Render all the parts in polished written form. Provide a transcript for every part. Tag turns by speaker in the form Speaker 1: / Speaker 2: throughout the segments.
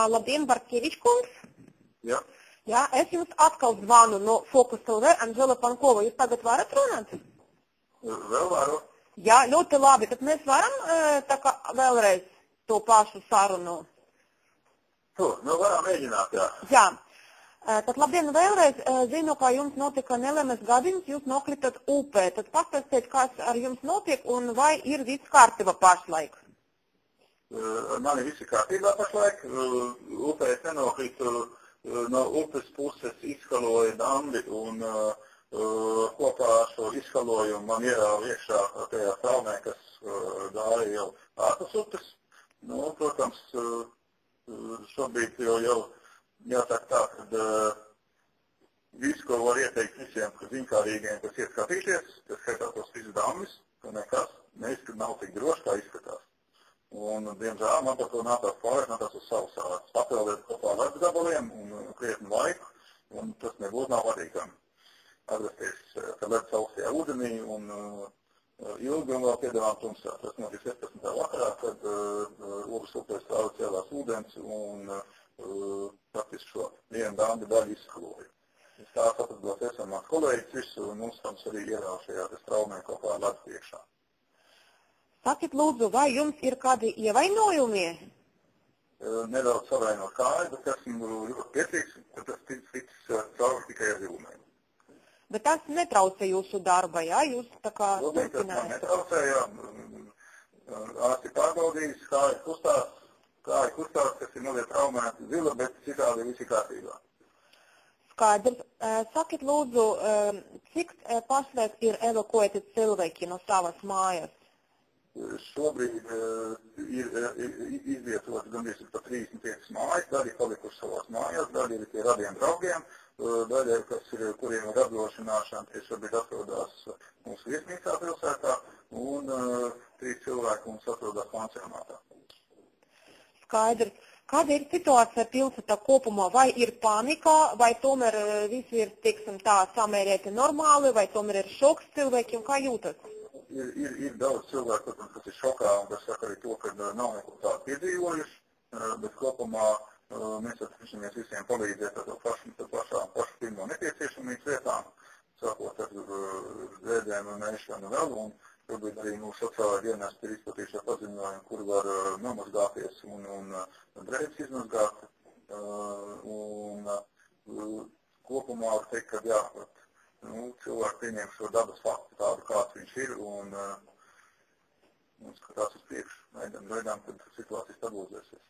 Speaker 1: Labdien, Bartkevičs kungs.
Speaker 2: Jā.
Speaker 1: Jā, es jums atkal zvanu no Focus TV, Anžela Pankova. Jūs tagad varat runāt?
Speaker 2: Vēl varu.
Speaker 1: Jā, ļoti labi. Tad mēs varam vēlreiz to pašu sarunu.
Speaker 2: Varam mēģināt, jā.
Speaker 1: Jā. Tad labdien vēlreiz. Zinu, ka jums notika nelēmes gadījums, jūs nokritat upē. Tad pastāstiet, kas ar jums notiek un vai ir viss kārtība pašlaik?
Speaker 2: Man ir visi kārtībā pašlaik. Upē es nenokritu, no upes puses izskaloja dambi un kopā ar šo izskalojumu man ierāva iekšā tajā traumē, kas gāja jau ārpus upes. Protams, šobrīd jau jāsaka tā, ka visu, ko var ieteikt visiem zinkārīgiem, kas iet skatīties, tas skaitās tos visus dambis, ka nekas nav tik droši, kā izskatās. Un, diemžēl, man par to nācās pārliecināties uz savu sācis, papildēt kopā ar ledus gabaliem un krietnu laiku, un tas nebūtu nav patīkami. Atgrasties ledus augstajā ūdenī un ilgi un vēl piedāvām tumsā. Tas notiek 16. vakarā, kad Ogres upē stāv cēlās ūdens un praktiski šo vienu dambi daļu izskaloja. Es tā atrados es un mans kolēģis visu, un mums arī ierāva šajā traumē kopā ar ledus priekšā.
Speaker 1: Sakiet, lūdzu, vai jums ir kādi ievainojumi?
Speaker 2: Nedaudz savainot kāju, bet esmu ļoti priecīgs, ka tas tiks cauri tikai ar zīmēm.
Speaker 1: Bet tas netraucē jūsu darba, jā? Jūs tā kā
Speaker 2: turpināt? Tas man netraucē, jā. Ārsti pārbaudījis, kāja kustās, kas ir mazliet traumēta zila, bet citādi visi kārtībā.
Speaker 1: Skaidrs. Sakiet, lūdzu, cik pašlaik ir evakuēti cilvēki no savas mājas?
Speaker 2: Šobrīd ir izvietots gandrīz pa 35 mājas, daļi palikuši savās mājās, daļi ir pie radiem draugiem, daļai, kuriem ir apdrošināšana, tie šobrīd atrodas mūsu viesnīcā pilsētā, un 3 cilvēki mums atrodas pansionātā.
Speaker 1: Skaidrs. Kāda ir situācija pilsētā kopumā? Vai ir panika, vai tomēr visi ir, teiksim tā, samērēti normāli, vai tomēr ir šoks cilvēkiem, kā jūtas?
Speaker 2: Ir daudz cilvēku, kas ir šokā un kas saka arī to, ka nav neko tādu piedzīvojuši, bet kopumā mēs cenšamies visiem palīdzēt ar pašu pirmo nepieciešamības lietām, sākot ar ēdienu un ēšanu vēl, un šobrīd arī mūsu sociālā dienesti ir izplatījuši paziņojumu, kur var nomazgāties un drēbes izmazgāt, un kopumā var teikt, ka jā, cilvēki pieņem šo dabas faktu tādu, kāds viņš ir, un skatās uz priekšu. Gaidām, kad situācija stabilizēsies.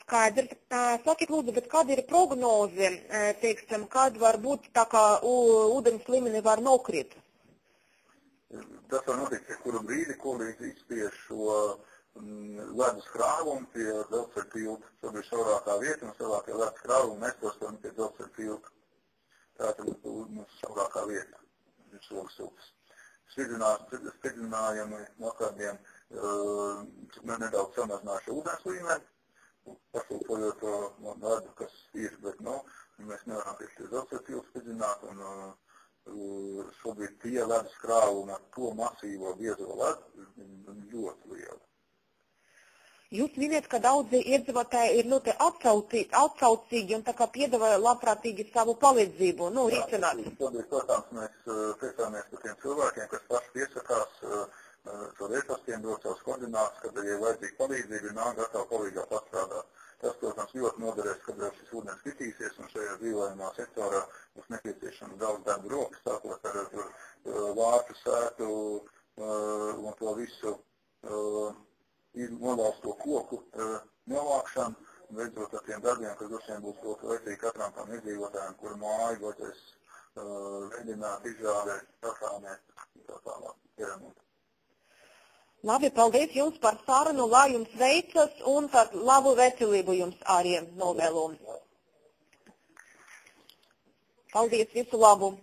Speaker 1: Skaidrs. Sakiet, lūdzu, bet kāda ir prognoze, teiksim, kad varbūt tā kā ūdens līmeni var nokrīt?
Speaker 2: Tas var notikt kuru brīdi, kur izspiež šo ledus krāvumu pie dzelzceļa tilta. Šobrīd šaurākā vieta un savākie ledus krāvumu mēs tostam pie dzelzceļa tilta. Tātad mums šaurākā vieta ir Ogres upes. Spridzinājumu vakardien nedaudz samazināšu ūdens līmeni, pašlūkojot to ledu, kas ir, bet mēs nevaram tieši dzelzceļa tiltu spridzināt, un šobrīd tie ledus krāvumi ar to masīvo biezo ledu ļoti liela.
Speaker 1: Jūs minējat, ka daudzi iedzīvotāji ir ļoti atsaucīgi un tā kā piedāvā labprātīgi savu palīdzību, risināt.
Speaker 2: Šobrīd, protams, mēs priecāmies par tiem cilvēkiem, kas paši piesakās šo resurstiem, dot savus koordinātus, kad ir vajadzīga palīdzība, ir nāk gatavi palīgā pastrādāt. Tas, protams, ļoti noderēs, kad šis ūdens kritīsies un šajā dzīvojamā sektorā būs nepieciešams daudz darba rokas, sākot ar vārtu sētu un to visu nolausto koku novākšanu, beidzot ar tiem darbiem, kas droši vien būs ļoti vajadzīgi katram tam iedzīvotājiem, kuru māju vajadzēs veidināt, izrādēt, sakrāmēt, tā tālāk, ieramot.
Speaker 1: Labi, paldies jums par sarunu, lai jums veicas un tad labu veselību jums arī novēlu. Paldies, visu labu!